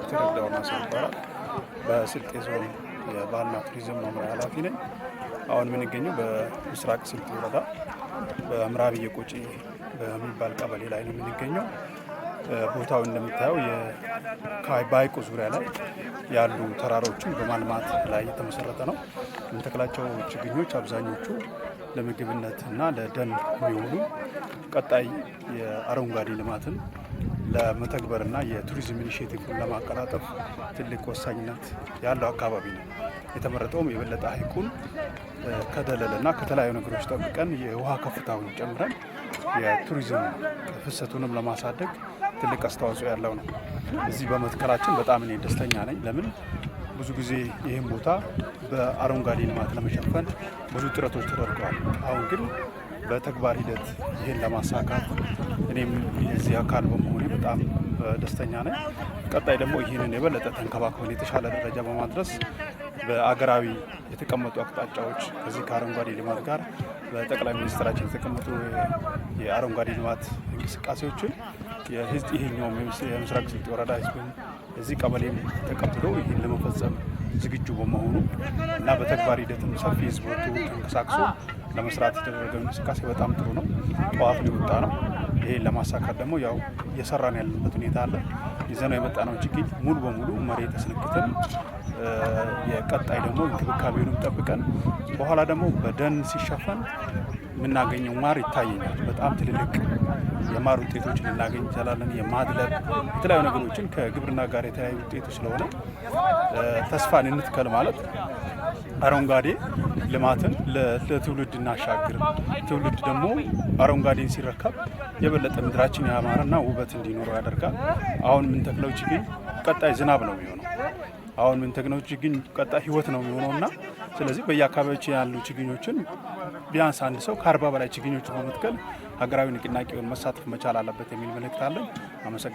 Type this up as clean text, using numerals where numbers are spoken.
ዶክተር ዳውናስ ይባላል። በስልጤ ዞን የባህልና ቱሪዝም መምሪያ ኃላፊ ነኝ። አሁን የምንገኘው በምስራቅ ስልጤ ወረዳ በምዕራብ የቆጪ በሚባል ቀበሌ ላይ ነው የምንገኘው። ቦታው እንደምታየው በሐይቁ ዙሪያ ላይ ያሉ ተራሮችን በማልማት ላይ የተመሰረተ ነው። የምንተክላቸው ችግኞች አብዛኞቹ ለምግብነት እና ለደን የሚሆኑ ቀጣይ የአረንጓዴ ልማትን ለመተግበርና የቱሪዝም ኢኒሼቲቭን ለማቀላጠፍ ትልቅ ወሳኝነት ያለው አካባቢ ነው። የተመረጠውም የበለጠ ሐይቁን ከደለልና ከተለያዩ ነገሮች ጠብቀን የውሃ ከፍታውን ጨምረን የቱሪዝም ፍሰቱንም ለማሳደግ ትልቅ አስተዋጽኦ ያለው ነው። እዚህ በመትከላችን በጣም እኔ ደስተኛ ነኝ። ለምን ብዙ ጊዜ ይህን ቦታ በአረንጓዴ ልማት ለመሸፈን ብዙ ጥረቶች ተደርገዋል። አሁን ግን በተግባር ሂደት ይህን ለማሳካት እኔም የዚህ አካል በመሆኔ በጣም ደስተኛ ነኝ። ቀጣይ ደግሞ ይህንን የበለጠ ተንከባክበን የተሻለ ደረጃ በማድረስ በአገራዊ የተቀመጡ አቅጣጫዎች ከዚህ ከአረንጓዴ ልማት ጋር በጠቅላይ ሚኒስትራችን የተቀመጡ የአረንጓዴ ልማት እንቅስቃሴዎችን ይሄኛውም የምስራቅ ስልጤ ወረዳ ህዝብን እዚህ ቀበሌም ተቀብሎ ይህን ለመፈጸም ዝግጁ በመሆኑ እና በተግባር ሂደትም ሰፊ ህዝብ ወጥቶ ተንቀሳቅሶ ለመስራት የተደረገው እንቅስቃሴ በጣም ጥሩ ነው። ጠዋት ሊወጣ ነው። ይሄን ለማሳካት ደግሞ ያው እየሰራን ያለበት ሁኔታ አለ። ይዘነው የመጣነው ችግኝ ሙሉ በሙሉ መሬት አስነክተን የቀጣይ ደግሞ እንክብካቤውንም ጠብቀን በኋላ ደግሞ በደን ሲሸፈን የምናገኘው ማር ይታየኛል። በጣም ትልልቅ የማር ውጤቶች ልናገኝ እንችላለን። የማድለብ የተለያዩ ነገሮችን ከግብርና ጋር የተለያዩ ውጤቶች ስለሆነ ተስፋን እንትከል ማለት አረንጓዴ ልማትን ለትውልድ እናሻግር። ትውልድ ደግሞ አረንጓዴን ሲረከብ የበለጠ ምድራችን ያማረና ውበት እንዲኖረው ያደርጋል። አሁን የምንተክለው ችግኝ ቀጣይ ዝናብ ነው የሚሆነው። አሁን የምንተክለው ችግኝ ቀጣይ ህይወት ነው የሚሆነውና ስለዚህ በየአካባቢዎች ያሉ ችግኞችን ቢያንስ አንድ ሰው ከ40 በላይ ችግኞችን በመትከል ሀገራዊ ንቅናቄውን መሳተፍ መቻል አለበት የሚል መልእክት አለኝ። አመሰግናለሁ።